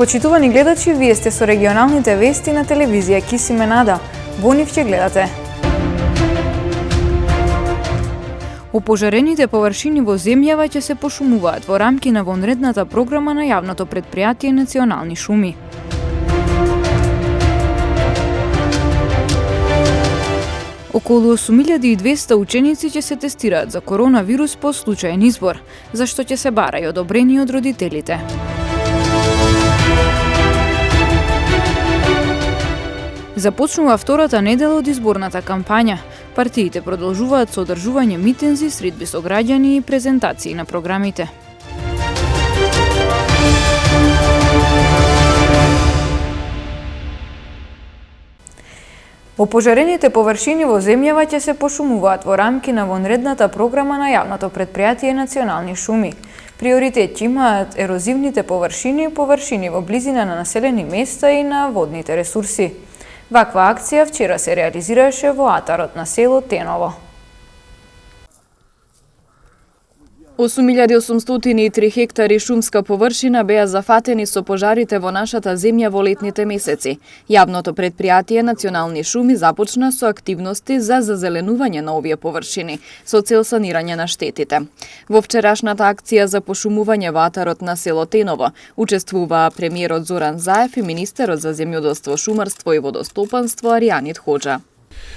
Почитувани гледачи, вие сте со регионалните вести на телевизија Кисименада. Во нив ќе гледате. Опожарените површини во земјава ќе се пошумуваат во рамки на вонредната програма на јавното претпријатие Национални шуми. Околу 8200 ученици ќе се тестираат за коронавирус по случаен избор, за што ќе се бара и одобрение од родителите. Започнува втората недела од изборната кампања. Партиите продолжуваат со одржување митинзи, средби со граѓани и презентации на програмите. Опожарените површини во земјава ќе се пошумуваат во рамки на вонредната програма на јавното претпријатие Национални шуми. Приоритет имаат ерозивните површини и површини во близина на населени места и на водните ресурси. Ваква акција вчера се реализираше во атарот на село Теново. 8803 хектари шумска површина беа зафатени со пожарите во нашата земја во летните месеци. Јавното претпријатие Национални шуми започна со активности за зазеленување на овие површини, со цел санирање на штетите. Во вчерашната акција за пошумување во атарот на село Теново учествуваа премиерот Зоран Заев и министерот за земјоделство, шумарство и водостопанство Аријанит Хоџа.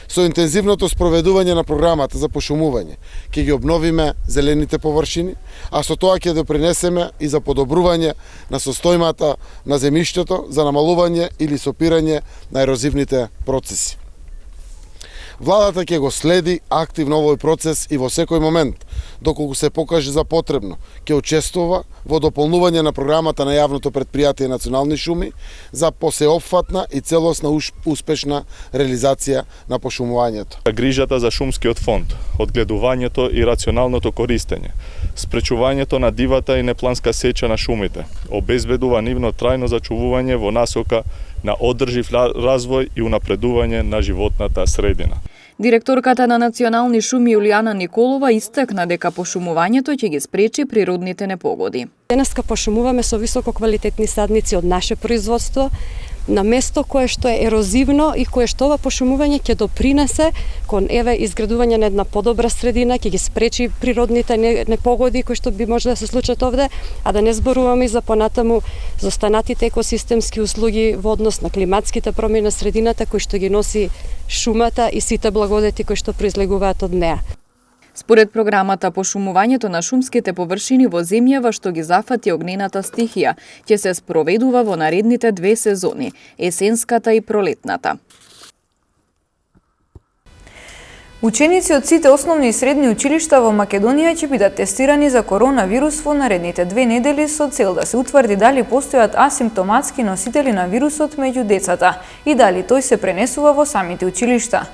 Со интензивното спроведување на програмата за пошумување ќе ги обновиме зелените површини, а со тоа ќе допринесеме и за подобрување на состојмата на земјиштето, за намалување или сопирање на ерозивните процеси. Владата ќе го следи активно овој процес и во секој момент, доколку се покаже за потребно, ќе учествува во дополнување на програмата на јавното претпријатие Национални шуми за посеопфатна и целосна успешна реализација на пошумувањето. Грижата за шумскиот фонд, одгледувањето и рационалното користење, спречувањето на дивата и непланска сеча на шумите, обезбедува нивно трајно зачувување во насока на одржив развој и унапредување на животната средина. Директорката на Национални шуми Јулијана Николова истакна дека пошумувањето ќе ги спречи природните непогоди. Денеска пошумуваме со висококвалитетни садници од наше производство, на место кое што е ерозивно и кое што ова пошумување ќе допринесе кон изградување на една подобра средина, ќе ги спречи природните непогоди кои што би може да се случат овде, а да не зборуваме и за понатаму заостанатите екосистемски услуги во однос на климатските промени на средината кои што ги носи шумата и сите благодети кои што произлегуваат од неа. Според програмата, пошумувањето на шумските површини во земјава што ги зафати огнената стихија ќе се спроведува во наредните 2 сезони – есенската и пролетната. Ученици од сите основни и средни училишта во Македонија ќе бидат тестирани за коронавирус во наредните 2 недели со цел да се утврди дали постојат асимптоматски носители на вирусот меѓу децата и дали тој се пренесува во самите училишта.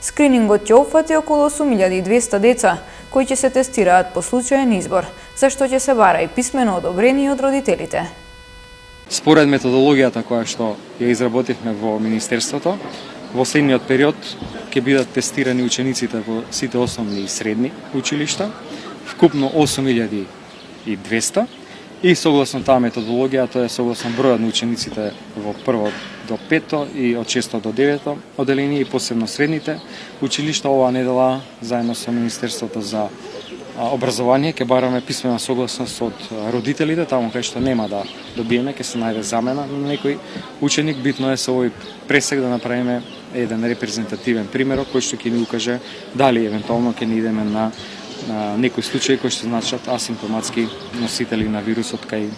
Скринингот ќе опфати околу 8200 деца, кои ќе се тестираат по случаен избор, за што ќе се бара и писмено одобрение од родителите. Според методологијата која што ја изработивме во Министерството, во следниот период ќе бидат тестирани учениците во сите основни и средни училишта, вкупно 8200, и согласно таа методологија, тоа е согласно бројот на учениците во прво до 5 и од 6 до 9 оделение и посебно средните училишта. Оваа недела заедно со Министерството за образование ќе бараме писмена согласност од родителите, таму кај што нема да добиеме, ќе се најде замена на некој ученик. Битно е со овој пресек да направиме еден репрезентативен примерок кој што ќе ни укаже дали евентуално ќе ни идеме на некои случаи кои што значат асимптоматски носители на вирусот кај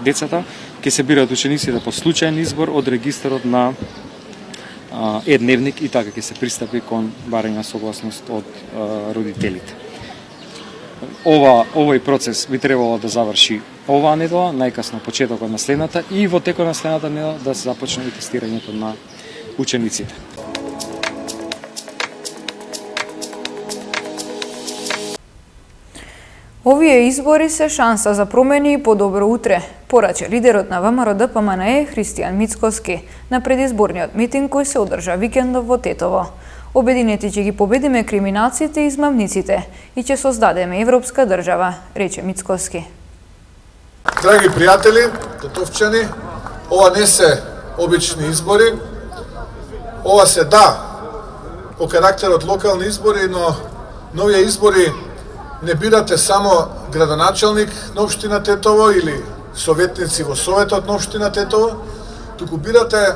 децата. Ќе се бираат учениците по случаен избор од регистарот на едневник и така ќе се пристапи кон барање согласност од родителите. Овој процес би требало да заврши оваа недела, најкасно почетокот на следната, и во текот на следната недела да се започне и тестирањето на учениците. Овие избори се шанса за промени и подобро утре, порача лидерот на ВМРО-ДПМНЕ Христијан Мицкоски на предизборниот митинг кој се одржа викендов во Тетово. Обединети ќе ги победиме криминалците и измамниците и ќе создадеме европска држава, рече Мицкоски. Драги пријатели, тетовчани, ова не се обични избори, ова се по карактерот локални избори, но на овие избори не бирате само градоначалник на општина Тетово или советници во советот на општина Тетово, туку бирате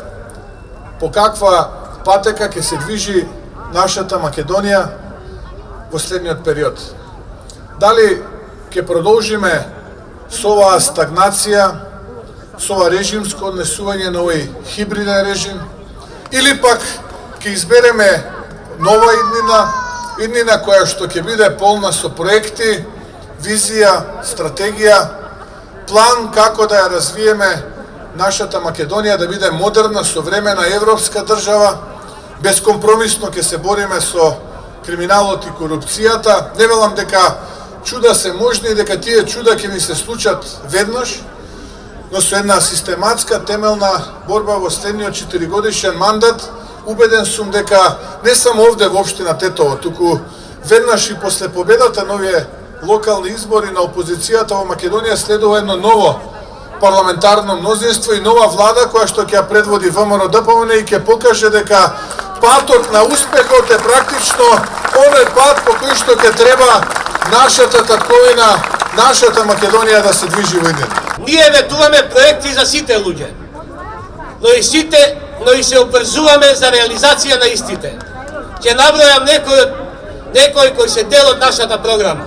по каква патека ќе се движи нашата Македонија во следниот период. Дали ќе продолжиме со оваа стагнација, со ова режимско однесување на овој хибриден режим, или пак ќе избереме нова иднина која што ќе биде полна со проекти, визија, стратегија, план како да ја развиеме нашата Македонија да биде модерна, современа европска држава, безкомпромисно ќе се бориме со криминалот и корупцијата. Не велам дека чуда се можни и дека тие чуда ќе ни се случат веднаш, но со една систематска, темелна борба во следниот 4-годишен мандат, убеден сум дека не само овде во општина Тетово, туку веднаш и после победата на овие локални избори на опозицијата во Македонија следува едно ново парламентарно мнозинство и нова влада која што ќе ја предводи ВМРО-ДПМН и ќе покаже дека патот на успехот е практично оној пат по кој што ќе треба нашата татковина, нашата Македонија да се движи во иднина. Ние ветуваме проекти за сите луѓе, но и се обврзуваме за реализација на истите. Ќе набројам некои кои се дел од нашата програма.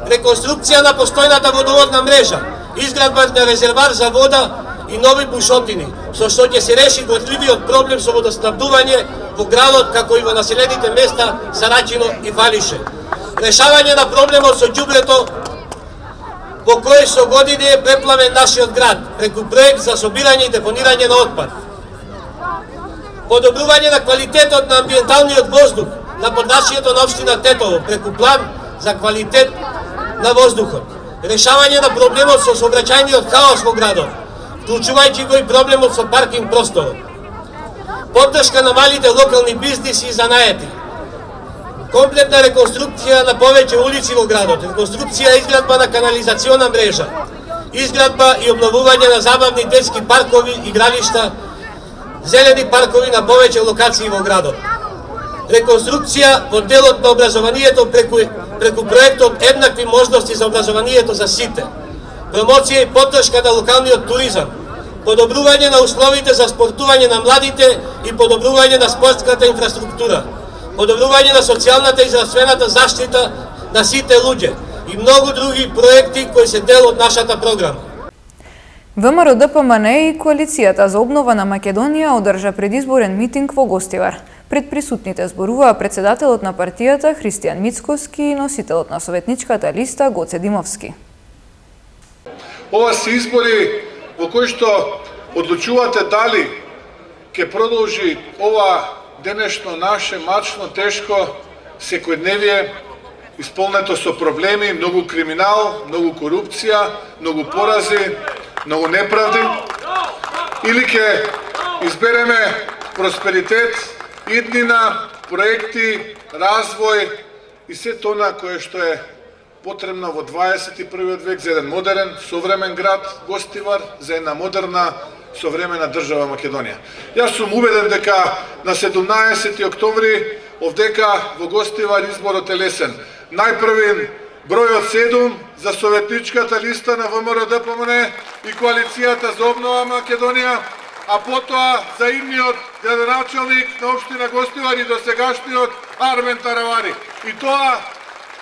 Реконструкција на постојната водоводна мрежа, изградба на резервар за вода и нови бушотини, со што ќе се реши горливиот проблем со водоснабдување во градот, како и во населените места Сарачино и Валише. Решавање на проблемот со ѓубрето, по кој со години е преплавен нашиот град, преку проект за собирање и депонирање на отпад. Подобрување на квалитетот на амбиенталниот воздух на подрачјето на општина Тетово, преку план за квалитет на воздухот. Решавање на проблемот со сообраќајниот хаос во градот, вклучувајќи го и проблемот со паркинг просторот. Поддршка на малите локални бизниси и занаети. Комплетна реконструкција на повеќе улици во градот, реконструкција и изградба на канализациона мрежа, изградба и обновување на забавни детски паркови, игралишта, зелени паркови на повеќе локации во градот. Реконструкција во делот на образованието преку проектот Еднакви можности за образованието за сите. Промоција и поддршка на локалниот туризам. Подобрување на условите за спортување на младите и подобрување на спортската инфраструктура. Подобрување на социјалната и здравствената заштита на сите луѓе и многу други проекти кои се дел од нашата програма. ВМРО-ДПМН и Коалицијата за обнова на Македонија одржа предизборен митинг во Гостивар. Пред присутните зборуваа председателот на партијата Христијан Мицкоски и носителот на советничката листа Гоце Димовски. Ова се избори во кои што одлучувате дали ќе продолжи ова денешно наше мачно, тешко секојдневие, исполнето со проблеми, многу криминал, многу корупција, многу порази, многу неправди, или ќе избереме просперитет, иднина, проекти, развој и се тоа кое што е потребно во 21. век за еден модерен, современ град Гостивар, за една модерна, современа држава Македонија. Јас сум убеден дека на 17 октомври овдека во Гостивар изборот е лесен. Најпрвин бројот 7 за советничката листа на ВМРО-ДПМН и Коалицијата за обнова Македонија, а потоа за идниот градоначалник на општина Гостивар и досегашниот Армен Таравари. И тоа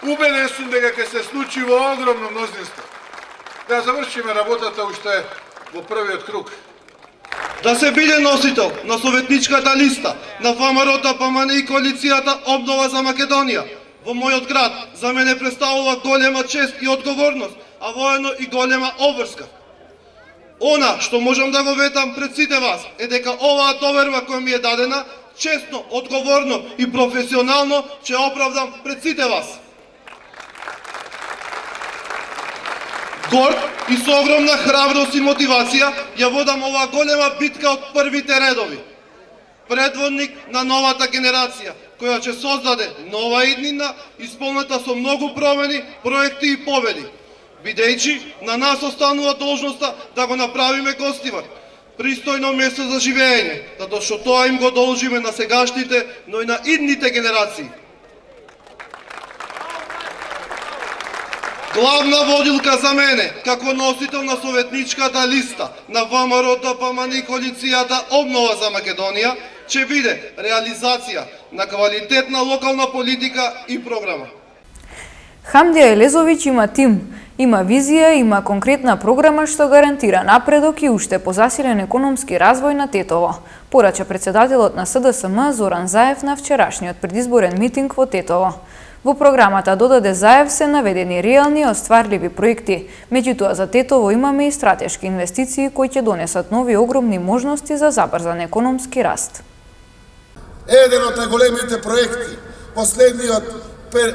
убеден сум дека ќе се случи во огромно мнозинство. Да завршиме работата уште во првиот круг. Да се биде носител на советничката листа на ВМРО-ДПМН и Коалицијата обнова за Македонија во мојот град за мене представува голема чест и одговорност, а воедно и голема обврска. Она што можам да го ветам пред сите вас е дека оваа доверба која ми е дадена, честно, одговорно и професионално ќе оправдам пред сите вас. Горд и со огромна храброст и мотивација ја водам оваа голема битка од првите редови. Предводник на новата генерација, која ќе создаде нова иднина, исполнета со многу промени, проекти и победи. бидејќи на нас останува должноста да го направиме гостивар, пристојно место за живење, затоа што тоа им го должиме на сегашните, но и на идните генерации. Главна водилка за мене, како носител на советничката листа на ВМРО ДПМН коалицијата Обнова за Македонија, ќе биде реализација на квалитетна локална политика и програма. Хамдија Елезовиќ има тим, има визија, има конкретна програма што гарантира напредок и уште позасилен економски развој на Тетово, порача председателот на СДСМ Зоран Заев на вчерашниот предизборен митинг во Тетово. Во програмата додаде Заев се наведени реални и остварливи проекти, меѓутоа за Тетово имаме и стратешки инвестиции кои ќе донесат нови огромни можности за забрзан економски раст. Еден од најголемите проекти последниот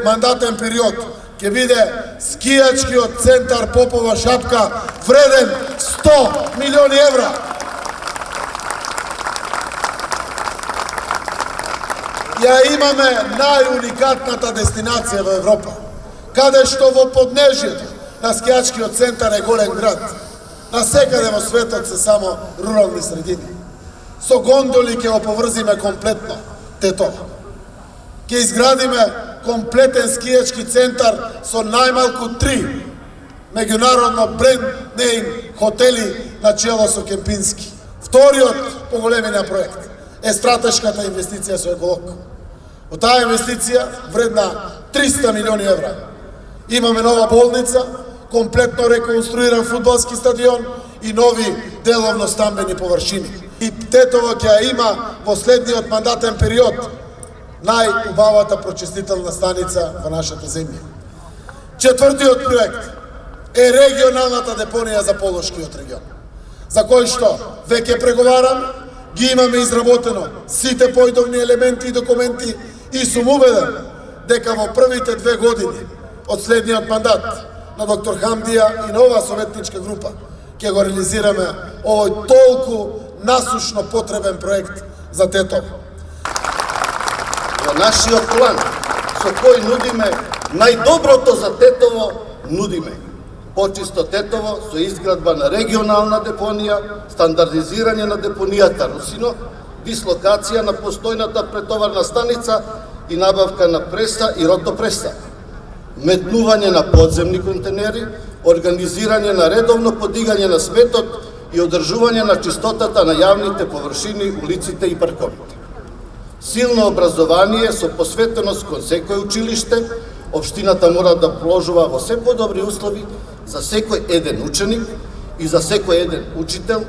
мандатен период ќе биде скијачкиот центар Попова шапка вреден 100 милиони евра. Ја имаме најуникатната дестинација во Европа, каде што во поднежјето на скијачкиот центар е голем град. Насекаде во светот се само рурални средини. Со гондоли ќе го поврзиме комплетно Тетово. Ќе изградиме комплетен скијачки центар со најмалку 3 меѓународно бренд неим хотели на чело со Кемпински. Вториот поголемина проект е стратешката инвестиција со Еколог. Во таа инвестиција вредна 300 милиони евра. Имаме нова болница, комплетно реконструиран фудбалски стадион и нови деловно стамбени површини. И Тетово ќе има во следниот мандатен период најубавата прочистителна станица во нашата земја. Четвртиот проект е регионалната депонија за Полошкиот регион, за кој што веќе преговарам, ги имаме изработено сите појдовни елементи и документи и сум убеден дека во првите 2 години од следниот мандат на доктор Хамдија и на оваа советничка група ќе го реализираме овој толку насушно потребен проект за Тетово. Во нашиот план со кој нудиме најдоброто за Тетово, нудиме почисто Тетово со изградба на регионална депонија, стандардизирање на депонијата Русино, дислокација на постојната претоварна станица и набавка на преса и ротопреса, метнување на подземни контенери, организирање на редовно подигање на сметот и одржување на чистотата на јавните површини, улиците и парковите. Силно образование со посветеност кон секој училиште, општината мора да положува во се подобри услови за секој еден ученик и за секој еден учител,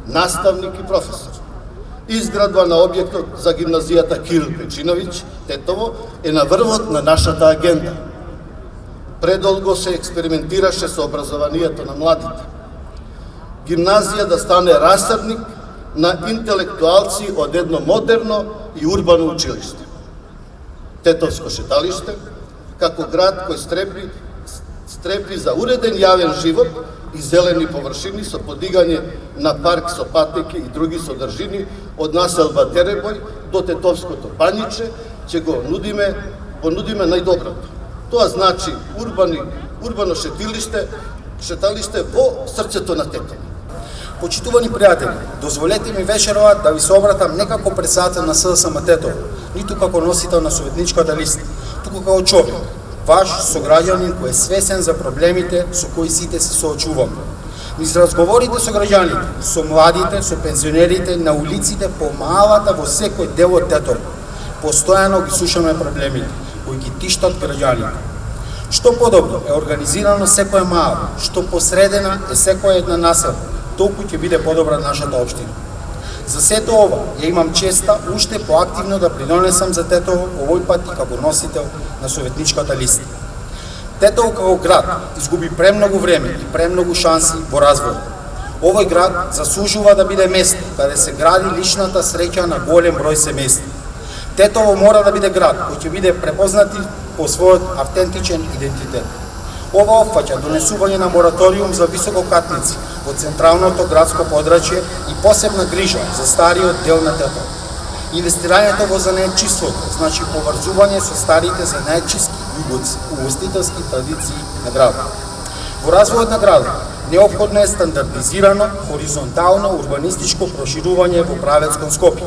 наставник и професор. Изградба на објектот за гимназијата Кирил Печиновиќ, Тетово, е на врвот на нашата агенда. Предолго се експериментираше со образованието на младите. Гимназија да стане расадник на интелектуалци од едно модерно и урбано училиште. Тетовско шеталиште, како град кој стрепи за уреден јавен живот и зелени површини со подигање на парк со патеки и други содржини од населба Теребој до Тетовското Пањиче, ќе го понудиме најдоброто. Тоа значи урбано шеталиште во срцето на Тетово. Почитувани пријатели, дозволете ми вечерова да ви се обратам не како председател на СДСМ Тетово, ниту како носител на советничката листа, туку како човек, ваш сограѓанин кој е свесен за проблемите со кои сите се соочуваме. Низ разговорите со граѓаните, со младите, со пензионерите, на улиците, по малата во секој дел од Тетово, постојано ги слушаме проблемите кои ги тиштат граѓаните. Што подобро е организирано секоја мала, што посредена е секоја една населба, толку ќе биде подобра нашата општина. За сето ова, ја имам честа уште поактивно да придонесам за Тетово овој пат и како носител на советничката листа. Тетово како град изгуби премногу време и премногу шанси во развој. Овој град заслужува да биде место каде се гради личната среќа на голем број семејства. Тетово мора да биде град кој ќе биде препознат по својот автентичен идентитет. Ова опфаќа донесување на мораториум за висококатници во централното градско подрачје и посебна грижа за стариот дел на Тетово. Инвестирањето во занаетчиството значи поврзување со старите занаетчиски и угостителски традиции на градот. Во Во развојот на градот неопходно е стандардизирано хоризонтално урбанистичко проширување во правец кон Скопје.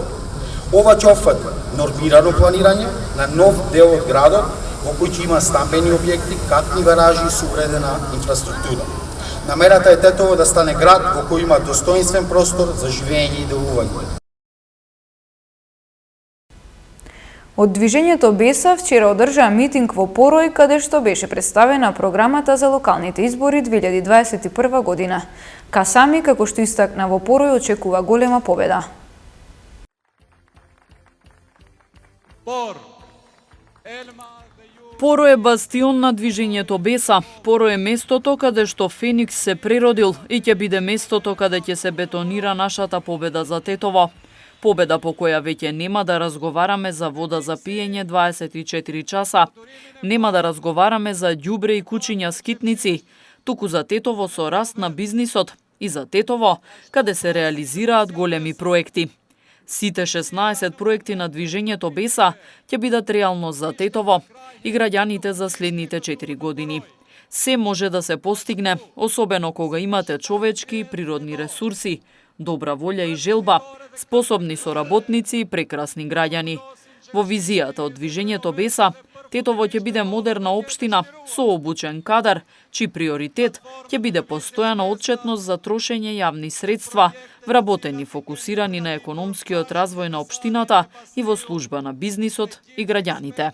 Ова ќе опфати нормирано планирање на нов дел од градот во кој ќе има стамбени објекти, катни гаражи и соуредена инфраструктура. Намерата е Тетово да стане град во кој има достоинствен простор за живење и делување. Од движењето Беса вчера одржа митинг во Порој, каде што беше представена програмата за локалните избори 2021 година. Касами, како што истакна во Порој, очекува голема победа. Порој е бастион на движењето Беса. Порој е местото каде што Феникс се природил и ќе биде местото каде ќе се бетонира нашата победа за Тетово. Победа по која веќе нема да разговараме за вода за пиење 24 часа. Нема да разговараме за ѓубре и кучиња скитници, туку за Тетово со раст на бизнисот и за Тетово каде се реализираат големи проекти. Сите 16 проекти на движењето Беса ќе бидат реалност за Тетово и граѓаните за следните 4 години. Се може да се постигне, особено кога имате човечки и природни ресурси, добра волја и желба, способни соработници и прекрасни граѓани. Во визијата од движењето Беса, Тетово ќе биде модерна општина со обучен кадар, чиј приоритет ќе биде постојана отчетност за трошење јавни средства, вработени фокусирани на економскиот развој на општината и во служба на бизнисот и граѓаните.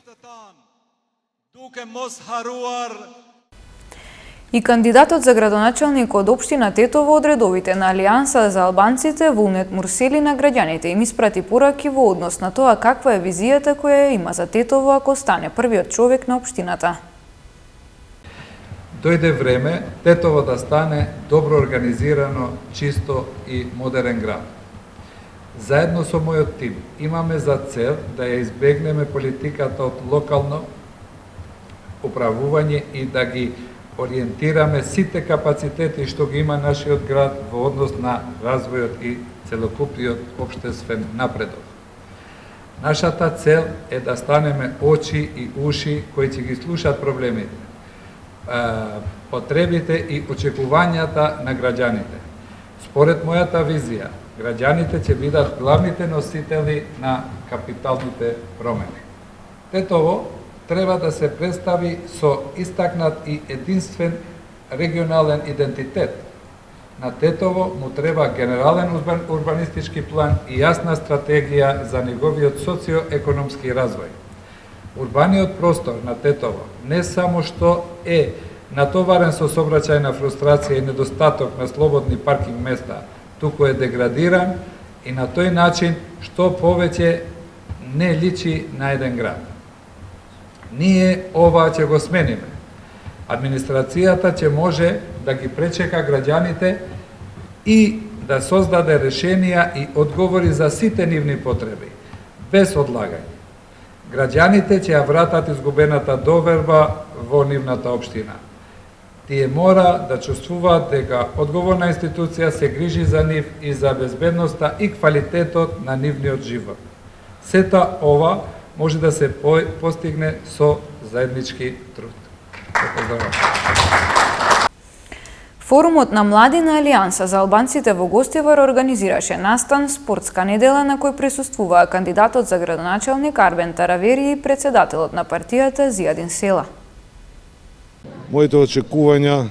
И кандидатот за градоначалник од општина Тетово од редовите на Алијанса за албанците Вулнет Мурсели на граѓаните им испрати пораки во однос на тоа каква е визијата која има за Тетово ако стане првиот човек на општината. Дојде време Тетово да стане добро организирано, чисто и модерен град. Заедно со мојот тим имаме за цел да ја избегнеме политиката од локално управување и да ги ориентираме сите капацитети што ги има нашиот град во однос на развојот и целокупниот општествен напредок. Нашата цел е да станеме очи и уши кои ќе ги слушаат проблемите, потребите и очекувањата на граѓаните. Според мојата визија, граѓаните ќе бидат главните носители на капиталните промени. Тетово треба да се представи со истакнат и единствен регионален идентитет. На Тетово му треба генерален урбанистички план и јасна стратегија за неговиот социоекономски развој. Урбаниот простор на Тетово не само што е натоварен со сообраќајна фрустрација и недостаток на слободни паркинг места, туку е деградиран и на тој начин што повеќе не личи на еден град. Ние ова ќе го смениме. Администрацијата ќе може да ги пречека граѓаните и да создаде решенија и одговори за сите нивни потреби, без одлагање. Граѓаните ќе ја вратат изгубената доверба во нивната општина. Тие мора да чувствуваат дека одговорна институција се грижи за нив и за безбедноста и квалитетот на нивниот живот. Сета ова може да се постигне со заеднички труд. Форумот на млади на Алијанса за албанците во Гостивар организираше настан спортска недела на кој присуствуваа кандидатот за градоначалник Арбен Таравери и председателот на партијата Зијадин Села. Моите очекувања,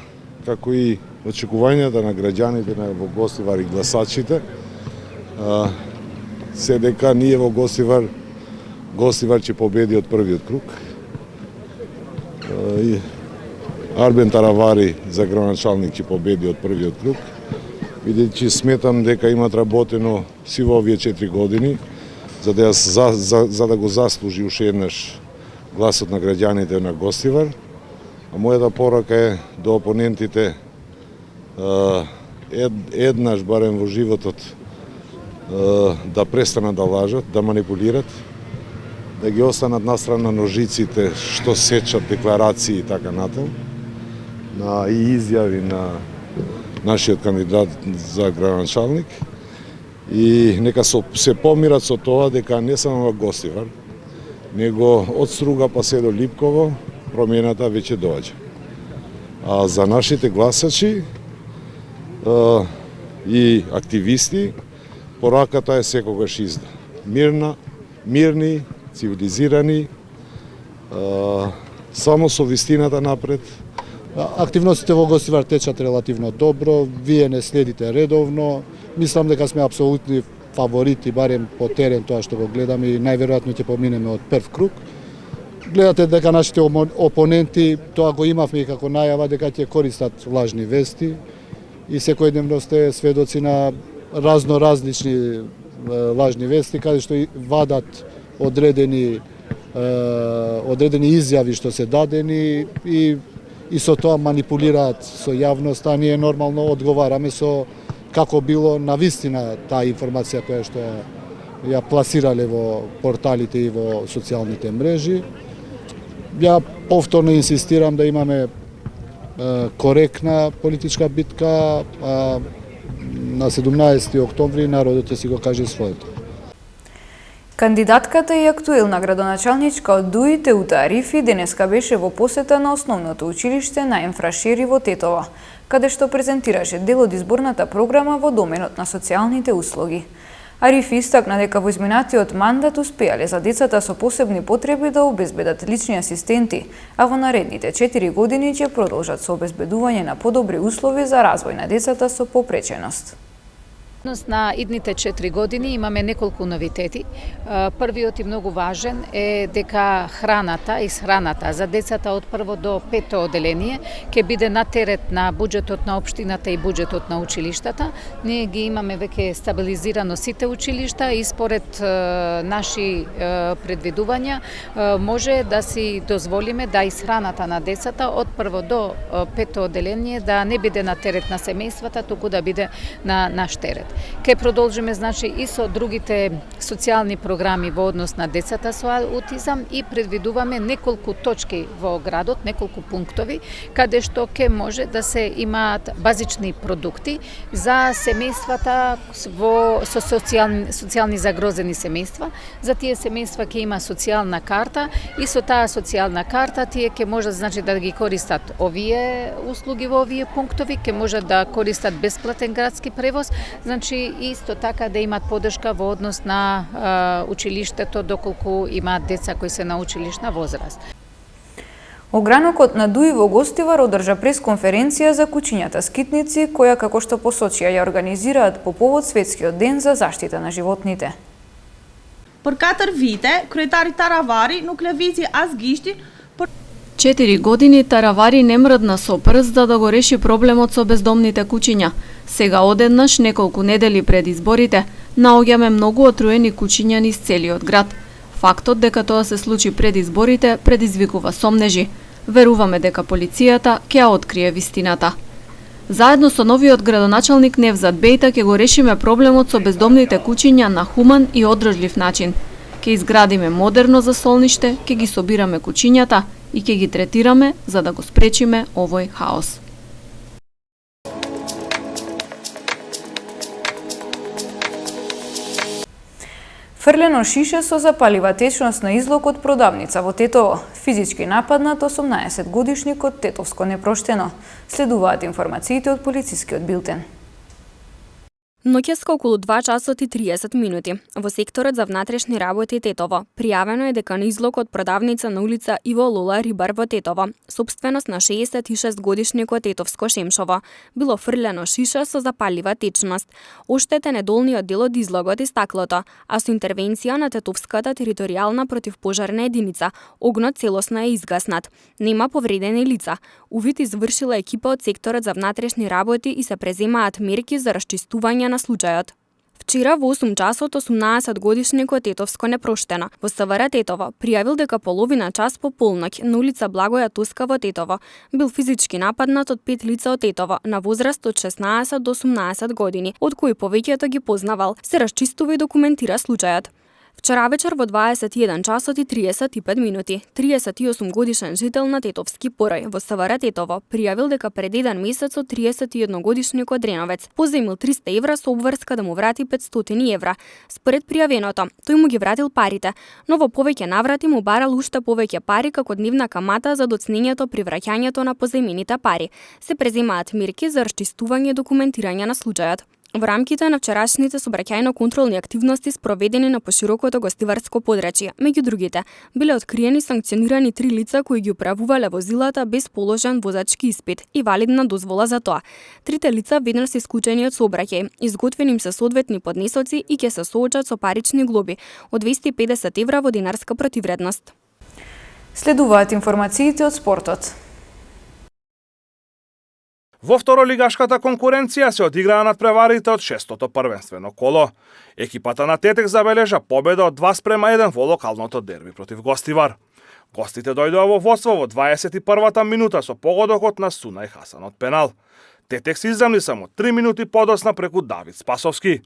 како и очекувањата на граѓаните во Гостивар и гласачите, се дека ние во Гостивар ќе победи од првиот круг. Арбен Таравари за градоначалник ќе победи од првиот круг, бидејќи сметам дека имат работено си во овие 4 години за да го заслужи уште еднаш гласот на граѓаните на Гостивар. А мојата порака е до опонентите еднаш барем во животот да престанат да лажат, да манипулират, да ги останат настрана ножиците што сечат декларации и така натаму, и изјави на нашиот кандидат за градоначалник, и нека се помират со тоа дека не само во Гостивар, него од Струга па се до Липково промената веќе доаѓа. А за нашите гласачи и активисти пораката е секогаш иста. Мирни, цивилизирани, само со вистината напред. Активностите во Гостивар течат релативно добро, вие не следите редовно. Мислам дека сме апсолутни фаворити, барем по терен тоа што го гледаме и најверојатно ќе поминеме од прв круг. Гледате дека нашите опоненти, тоа го имавме и како најава, дека ќе користат лажни вести и секојдневно сте сведоци на различни лажни вести, каде што вадат одредени изјави што се дадени и со тоа манипулираат со јавност, а ние нормално одговараме со како било на вистина таа информација која што ја пласирале во порталите и во социјалните мрежи. Ја повторно инсистирам да имаме коректна политичка битка, а на 17 октомври народот ќе си го каже своето. Кандидатката и актуелна градоначалничка од ДУИ Теута Арифи денеска беше во посета на основното училиште на Емфрашери во Тетово, каде што презентираше дел од изборната програма во доменот на социјалните услуги. Арифи истакна дека во изминатиот мандат успеале за децата со посебни потреби да обезбедат лични асистенти, а во наредните 4 години ќе продолжат со обезбедување на подобри услови за развој на децата со попреченост. На идните 4 години имаме неколку новитети. Првиот и многу важен е дека исхраната за децата од прво до пето оделение ќе биде на терет на буџетот на општината и буџетот на училиштата. Ние ги имаме веќе стабилизирано сите училишта и според наши предвидувања може да си дозволиме да исхраната на децата од прво до пето оделение да не биде на терет на семејствата, туку да биде на наш терет. Ке продолжиме значи и со другите социјални програми во однос на децата со аутизам и предвидуваме неколку точки во градот, неколку пунктови каде што ке може да се имаат базични продукти за семејствата со социјални загрозени семејства. За тие семејства ќе има социјална карта и со таа социјална карта тие ќе можат значи да ги користат овие услуги во овие пунктови, ќе можат да користат бесплатен градски превоз, значи исто така да имат поддршка во однос на училиштето доколку имаат деца кои се на училишна возраст. Огранокот на ДУИ во Гостивар одржа пресконференција за кучињата скитници, која како што посочија ја организираат по повод Светскиот ден за заштита на животните. Por 4 vite, cruetari taravari nuk lëvizi as gishtin. 4 години Таравари не мрдна со прст да го реши проблемот со бездомните кучиња. Сега одеднаш, неколку недели пред изборите, наоѓаме многу отруени кучиња низ целиот град. Фактот дека тоа се случи пред изборите предизвикува сомнежи. Веруваме дека полицијата ќе ја открие вистината. Заедно со новиот градоначалник Невзат Бејта ќе го решиме проблемот со бездомните кучиња на хуман и одржлив начин. Ќе изградиме модерно засолниште, ќе ги собираме кучињата и ќе ги третираме за да го спречиме овој хаос. Фрлено шише со запалива течност на излог од продавница во Тетово. Физички нападнат 18-годишникот тетовско непроштено. Следуваат информациите од полицискиот билтен. Ноќеска околу 2 часот и 30 минути во секторот за внатрешни работи Тетово пријавено е дека на излог од продавница на улица Иво Лола Рибар во Тетово, собственост на 66-годишникот Тетовско Шемшово, било фрлено шише со запалива течност. Оштетен е долниот дел од излогот и стаклото, а со интервенција на Тетовската територијална противпожарна единица, огнот целосно е изгаснат. Нема повредени лица. Увид извршила екипа од секторот за внатрешни работи и се преземаат мерки за расчистување на случајот. Вчера во 8 часот 18-годишникот Тетовско непроштено во СВР Тетово пријавил дека половина час по полноќ на улица Благоја Туска во Тетово бил физички нападнат од 5 лица од Тетово на возраст од 16 до 18 години, од кои повеќето ги познавал. Се расчистува и документира случајот. Вчера вечер во 21 часот и 35 минути, 38 годишен жител на Тетовски Порај во СВР Тетово пријавил дека пред еден месец од 31 годишникот Дреновец позаимил 300 евра со обврска да му врати 500 евра. Според пријавеното, тој му ги вратил парите, но во повеќе наврати му барал уште повеќе пари како дневна камата за доцнењето при враќањето на позаимените пари. Се преземаат мерки за расчистување и документирање на случајот. Во рамките на вчерашните собраќајно-контролни активности спроведени на поширокото гостиварско подрачје, меѓу другите, биле откриени и санкционирани 3 лица кои ги управувале возилата без положен возачки испит и валидна дозвола за тоа. Трите лица веднаш се исклучени од сообраќај, изготвени им се соодветни поднесоци и ќе се соочат со парични глоби од 250 евра во динарска противредност. Следуваат информациите од спортот. Во второлигашката конкуренција се одиграа надпреварите од 6-тото првенствено коло. Екипата на Тетекс забележа победа од 2:1 во локалното дерби против Гостивар. Гостите дојдоа во водство во 21-та минута со погодокот на Сунај Хасан од пенал. Тетекс изземни само 3 минути подосна преку Давид Спасовски.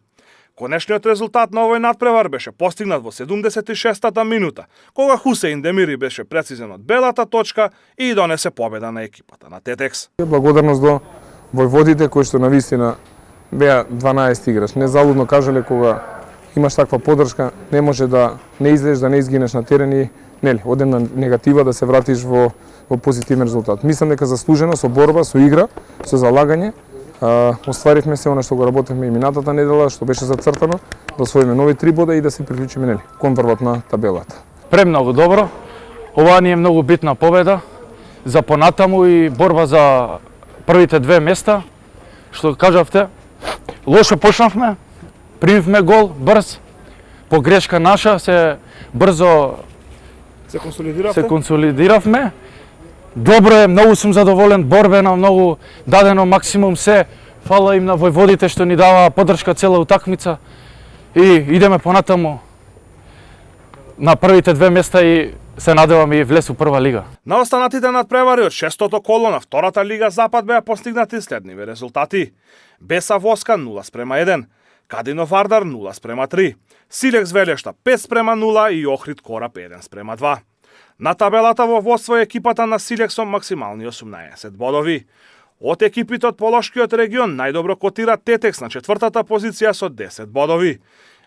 Конечниот резултат на овој надпревар беше постигнат во 76-та минута, кога Хусеин Демири беше прецизен од белата точка и донесе победа на екипата на Тетекс. Благодарност до војводите кои што навистина беа 12 играч. Незалудно кажале кога имаш таква поддршка, не може да не излезеш, да не изгинеш на терен и од една негатива да се вратиш во позитивен резултат. Мислам дека заслужено со борба, со игра, со залагање остваривме се она што го работевме и минатата недела, што беше зацртано, да освоиме нови 3 бода и да се приклучиме кон врвот на табелата. Премногу добро. Ова ни е многу битна победа за понатаму и борба за првите 2 места. Што кажавте, лошо почнавме, примивме гол брз, по грешка наша се брзо се консолидиравме. Добро е, многу сум задоволен, борбено, многу дадено максимум се. Фала им на војводите што ни дава поддршка цела утакмица и идеме понатаму на првите 2 места и се надевам и влез у прва лига. На останатите надпревари од 6-тото коло на втората лига Запад беа постигнати следниве резултати. Беса Воска 0:1, Кадинов Вардар 0:3, Силекс Велешта 5:0 и Охрид Кораб 1:2. На табелата во водство е екипата на Силекс со максимални 18 бодови. Од екипите од Полошкиот регион најдобро котира Тетекс на 4-та позиција со 10 бодови.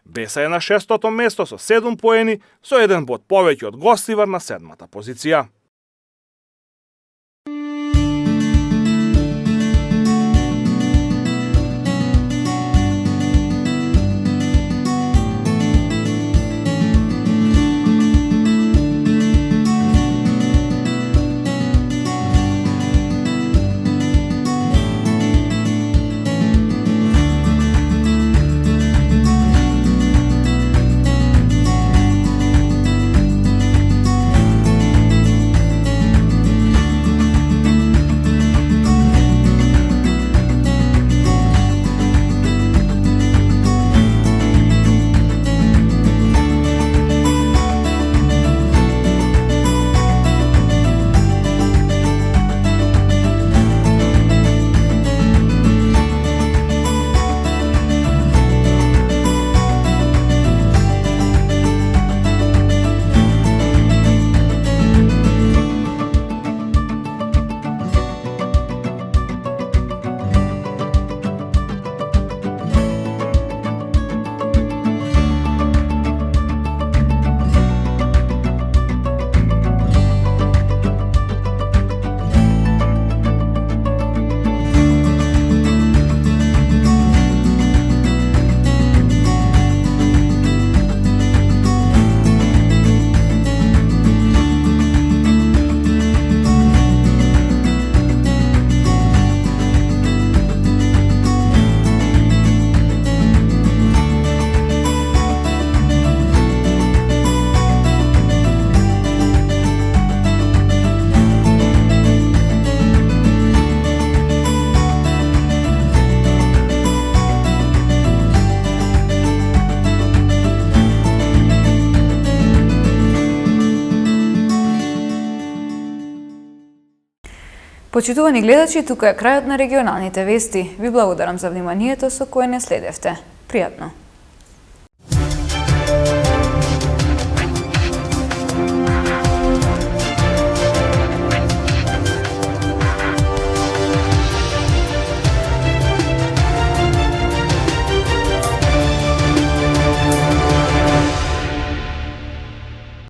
Беса е на 6-тото место со 7 поени, со 1 бод повеќе од Гостивар на 7-та позиција. Почитувани гледачи, тука е крајот на регионалните вести. Ви благодарам за вниманието со кое не следевте. Пријатно!